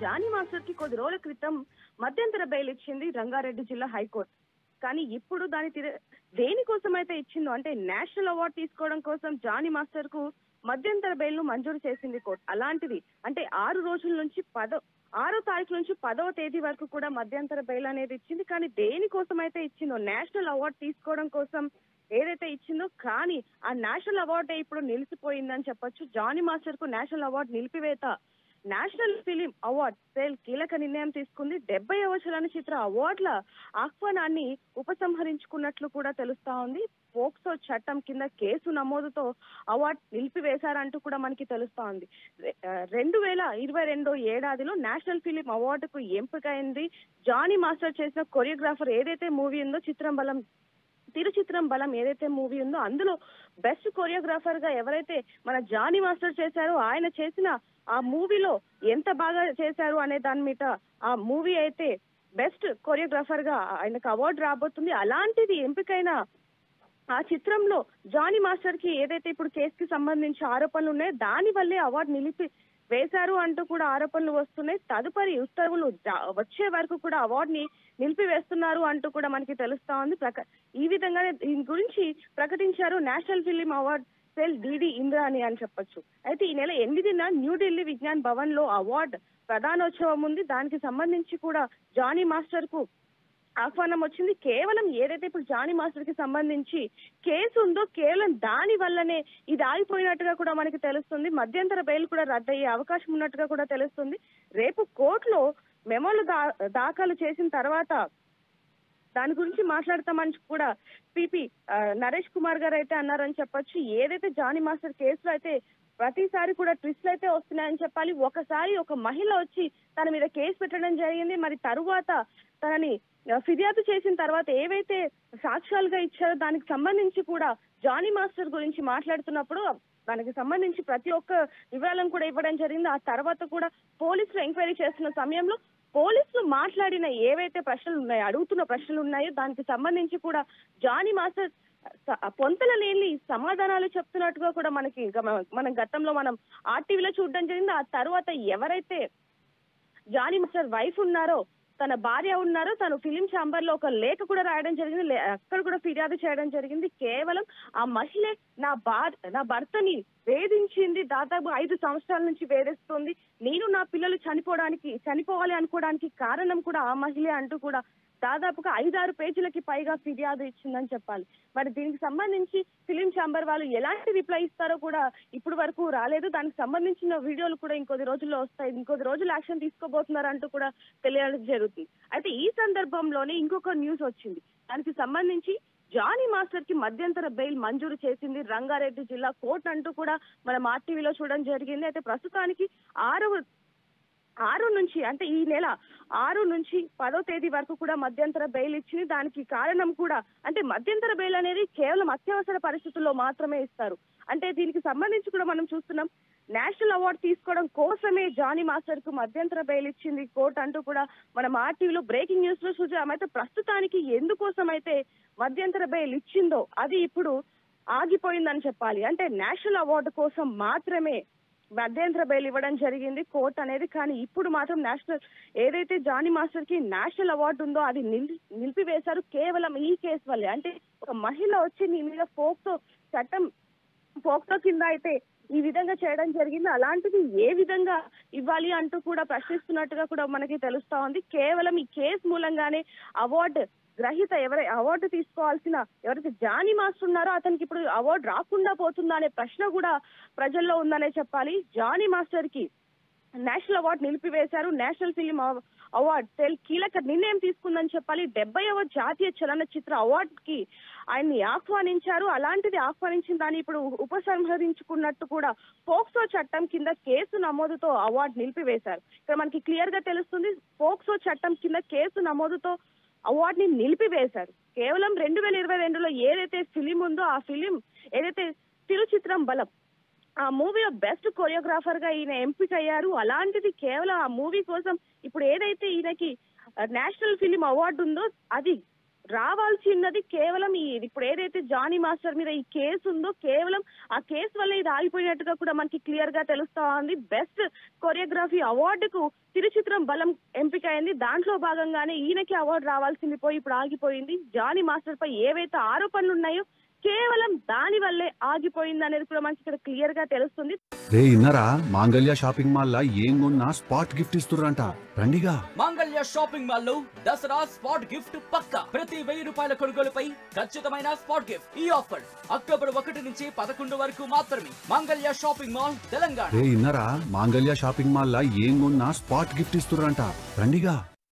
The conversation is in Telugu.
జానీ మాస్టర్ కి కొద్ది రోజుల క్రితం మధ్యంతర బెయిల్ ఇచ్చింది రంగారెడ్డి జిల్లా హైకోర్టు. కానీ ఇప్పుడు దేనికోసం అయితే ఇచ్చిందో అంటే నేషనల్ అవార్డు తీసుకోవడం కోసం జానీ మాస్టర్ కు మధ్యంతర బెయిల్ ను మంజూరు చేసింది కోర్టు. అలాంటిది అంటే 6 రోజుల నుంచి 6వ తారీఖు నుంచి 10వ తేదీ వరకు కూడా మధ్యంతర బెయిల్ అనేది ఇచ్చింది. కానీ దేనికోసం అయితే ఇచ్చిందో నేషనల్ అవార్డు తీసుకోవడం కోసం ఏదైతే ఇచ్చిందో, కానీ ఆ నేషనల్ అవార్డే ఇప్పుడు నిలిచిపోయిందని చెప్పొచ్చు. జానీ మాస్టర్ కు నేషనల్ అవార్డు నిలిపివేత నేషనల్ ఫిలిం అవార్డ్ సేల్ కీలక నిర్ణయం తీసుకుంది. 70వ చలనచిత్ర అవార్డుల ఆహ్వానాన్ని ఉపసంహరించుకున్నట్లు కూడా తెలుస్తా ఉంది. పోక్సో చట్టం కింద కేసు నమోదుతో అవార్డు నిలిపివేశారంటూ కూడా మనకి తెలుస్తా ఉంది. 2022 ఏడాదిలో నేషనల్ ఫిలిం అవార్డుకు ఎంపికైంది జానీ మాస్టర్ చేసిన కొరియోగ్రాఫర్ ఏదైతే మూవీ ఉందో తిరుచిత్రం బలం ఏదైతే మూవీ ఉందో అందులో బెస్ట్ కొరియోగ్రాఫర్ గా ఎవరైతే మన జానీ మాస్టర్ చేశారో ఆయన చేసిన ఆ మూవీలో ఎంత బాగా చేశారు అనే దాని మీద ఆ మూవీ అయితే బెస్ట్ కొరియోగ్రాఫర్ గా ఆయనకు అవార్డు రాబోతుంది. అలాంటిది ఎంపికైన ఆ చిత్రంలో జానీ మాస్టర్ కి ఏదైతే ఇప్పుడు కేసుకి సంబంధించి ఆరోపణలు ఉన్నాయో దాని వల్లే అవార్డు నిలిపి వేశారు అంటూ కూడా ఆరోపణలు వస్తున్నాయి. తదుపరి ఉత్తర్వులు వచ్చే వరకు కూడా అవార్డుని నిలిపివేస్తున్నారు అంటూ కూడా మనకి తెలుస్తా ఉంది. ఈ విధంగానే దీని గురించి ప్రకటించారు national film award cell DD Indrani అని చెప్పొచ్చు. అయితే ఈ నెల 8న న్యూఢిల్లీ విజ్ఞాన్ భవన్ లో అవార్డు ప్రధానోత్సవం ఉంది. దానికి సంబంధించి కూడా జానీ మాస్టర్ కు ఆహ్వానం వచ్చింది. కేవలం ఏదైతే ఇప్పుడు జానీ మాస్టర్ కి సంబంధించి కేసు ఉందో కేవలం దాని వల్లనే ఇది ఆగిపోయినట్టుగా కూడా మనకి తెలుస్తుంది. మధ్యంతర బెయిల్ కూడా రద్దయ్యే అవకాశం ఉన్నట్టుగా కూడా తెలుస్తుంది. రేపు కోర్టులో మెమోలు దాఖలు చేసిన తర్వాత దాని గురించి మాట్లాడతామని కూడా పిపి నరేష్ కుమార్ గారు అయితే అన్నారని చెప్పొచ్చు. ఏదైతే జానీ మాస్టర్ కేసులో అయితే ప్రతిసారి కూడా ట్విస్ట్లు అయితే వస్తున్నాయని చెప్పాలి. ఒకసారి ఒక మహిళ వచ్చి తన మీద కేసు పెట్టడం జరిగింది. మరి తరువాత తనని ఫిర్యాదు చేసిన తర్వాత ఏవైతే సాక్ష్యాలుగా ఇచ్చారో దానికి సంబంధించి కూడా జానీ మాస్టర్ గురించి మాట్లాడుతున్నప్పుడు దానికి సంబంధించి ప్రతి ఒక్క వివరాలను కూడా ఇవ్వడం జరిగింది. ఆ తర్వాత కూడా పోలీసులు ఎంక్వైరీ చేస్తున్న సమయంలో పోలీసులు మాట్లాడిన ఏవైతే అడుగుతున్న ప్రశ్నలు ఉన్నాయో దానికి సంబంధించి కూడా జానీ మాస్టర్ పొంతన లేని సమాధానాలు చెప్తున్నట్టుగా కూడా మనం గతంలో ఆర్టీవీలో చూడడం జరిగింది. ఆ తర్వాత ఎవరైతే జానీ మాస్టర్ వైఫ్ ఉన్నారో తన భార్య ఉన్నారో తను ఫిలిం ఛాంబర్ లో ఒక లేఖ కూడా రాయడం జరిగింది. అక్కడ కూడా ఫిర్యాదు చేయడం జరిగింది. కేవలం ఆ మహిళే నా భర్తని వేధించింది, దాదాపు 5 సంవత్సరాల నుంచి వేధిస్తుంది, నేను నా పిల్లలు చనిపోవాలి అనుకోవడానికి కారణం కూడా ఆ మహిళే అంటూ కూడా దాదాపుగా 5-6 పేజీలకి పైగా ఫిర్యాదు ఇచ్చిందని చెప్పాలి. మరి దీనికి సంబంధించి ఫిలిం ఛాంబర్ వాళ్ళు ఎలాంటి రిప్లై ఇస్తారో కూడా ఇప్పుడు వరకు రాలేదు. దానికి సంబంధించిన వీడియోలు కూడా ఇంకొద్ది రోజుల్లో వస్తాయి, ఇంకొద్ది రోజులు యాక్షన్ తీసుకోబోతున్నారు అంటూ కూడా తెలియడం జరుగుతుంది. అయితే ఈ సందర్భంలోనే ఇంకొక న్యూస్ వచ్చింది. దానికి సంబంధించి జానీ మాస్టర్ కి మధ్యంతర బెయిల్ మంజూరు చేసింది రంగారెడ్డి జిల్లా కోర్టు అంటూ కూడా మనం ఆర్టీవీలో చూడడం జరిగింది. అయితే ప్రస్తుతానికి 6 నుంచి అంటే ఈ నెల 6 నుంచి 10వ తేదీ వరకు కూడా మధ్యంతర బెయిల్ ఇచ్చింది. దానికి కారణం కూడా అంటే మధ్యంతర బెయిల్ అనేది కేవలం అత్యవసర పరిస్థితుల్లో మాత్రమే ఇస్తారు. అంటే దీనికి సంబంధించి కూడా మనం చూస్తున్నాం నేషనల్ అవార్డు తీసుకోవడం కోసమే జానీ మాస్టర్ కు మధ్యంతర బెయిల్ ఇచ్చింది కోర్టు అంటూ కూడా మనం ఆర్టీవీలో బ్రేకింగ్ న్యూస్ లో చూసాం. అయితే ప్రస్తుతానికి ఎందుకోసం అయితే మధ్యంతర బెయిల్ ఇచ్చిందో అది ఇప్పుడు ఆగిపోయిందని చెప్పాలి. అంటే నేషనల్ అవార్డు కోసం మాత్రమే మధ్యంతర బెయిల్ ఇవ్వడం జరిగింది కోర్టు అనేది. కానీ ఇప్పుడు మాత్రం ఏదైతే జానీ మాస్టర్ కి నేషనల్ అవార్డు ఉందో అది నిలిపివేశారు కేవలం ఈ కేసు వల్లే. అంటే ఒక మహిళ వచ్చి నీ మీద పోక్సో కింద అయితే ఈ విధంగా చేయడం జరిగింది, అలాంటిది ఏ విధంగా ఇవ్వాలి అంటూ కూడా ప్రశ్నిస్తున్నట్టుగా కూడా మనకి తెలుస్తా ఉంది. కేవలం ఈ కేసు మూలంగానే అవార్డు గ్రహీత అవార్డు తీసుకోవాల్సిన ఎవరైతే జానీ మాస్టర్ ఉన్నారో అతనికి ఇప్పుడు అవార్డు రాకుండా పోతుందా అనే ప్రశ్న కూడా ప్రజల్లో ఉందనే చెప్పాలి. జానీ మాస్టర్ కి నేషనల్ అవార్డు నిలిపివేశారు. నేషనల్ ఫిలిం అవార్డ్ సెల్ కీలక నిర్ణయం తీసుకుందని చెప్పాలి. 70వ జాతీయ చలనచిత్ర అవార్డు కి ఆయన్ని ఆహ్వానించారు. అలాంటిది ఆహ్వానించిన దాన్ని ఇప్పుడు ఉపసంహరించుకున్నట్టు కూడా పోక్సో చట్టం కింద కేసు నమోదుతో అవార్డు నిలిపివేశారు. ఇక్కడ మనకి క్లియర్ గా తెలుస్తుంది పోక్సో చట్టం కింద కేసు నమోదుతో అవార్డుని నిలిపివేశారు. కేవలం 2022లో ఏదైతే ఫిలిం ఉందో ఆ ఫిలిం ఏదైతే తిరుచిత్రం బలం ఆ మూవీలో బెస్ట్ కొరియోగ్రాఫర్ గా ఈయన ఎంపికయ్యారు. అలాంటిది కేవలం ఆ మూవీ కోసం ఇప్పుడు ఏదైతే ఈయనకి నేషనల్ ఫిలిం అవార్డు ఉందో అది రావాల్సినది కేవలం ఇప్పుడు ఏదైతే జానీ మాస్టర్ మీద ఈ కేసు ఉందో కేవలం ఆ కేసు వల్ల ఇది ఆగిపోయినట్టుగా కూడా మనకి క్లియర్ గా తెలుస్తా ఉంది. బెస్ట్ కొరియోగ్రఫీ అవార్డుకు తిరుచిత్రం బలం ఎంపిక అయింది. దాంట్లో భాగంగానే ఈయనకి అవార్డు రావాల్సింది పోయి ఇప్పుడు ఆగిపోయింది. జానీ మాస్టర్ పై ఏవైతే ఆరోపణలు ఉన్నాయో కేవలం దాని వల్లే ఆగిపోయింది అనేది కూడా మనకి ఇక్కడ క్లియర్ గా తెలుస్తుంది. రే ఇన్నరా మాంగళ్య షాపింగ్ మాల్ లా ఏం కొన్నా స్పాట్ గిఫ్ట్ ఇస్తుర్రంట రండిగా. మాంగళ్య షాపింగ్ మాల్ లో దసరా స్పాట్ గిఫ్ట్ పక్కా. ప్రతి 1000 రూపాయల కొనుగోలుపై ఖచ్చితమైన స్పాట్ గిఫ్ట్. ఈ ఆఫర్ అక్టోబర్ 1 నుంచి 11 వరకు మాత్రమే. మాంగళ్య షాపింగ్ మాల్ తెలంగాణ. రే ఇన్నరా మాంగళ్య షాపింగ్ మాల్ లా ఏం కొన్నా స్పాట్ గిఫ్ట్ ఇస్తుర్రంట రండిగా.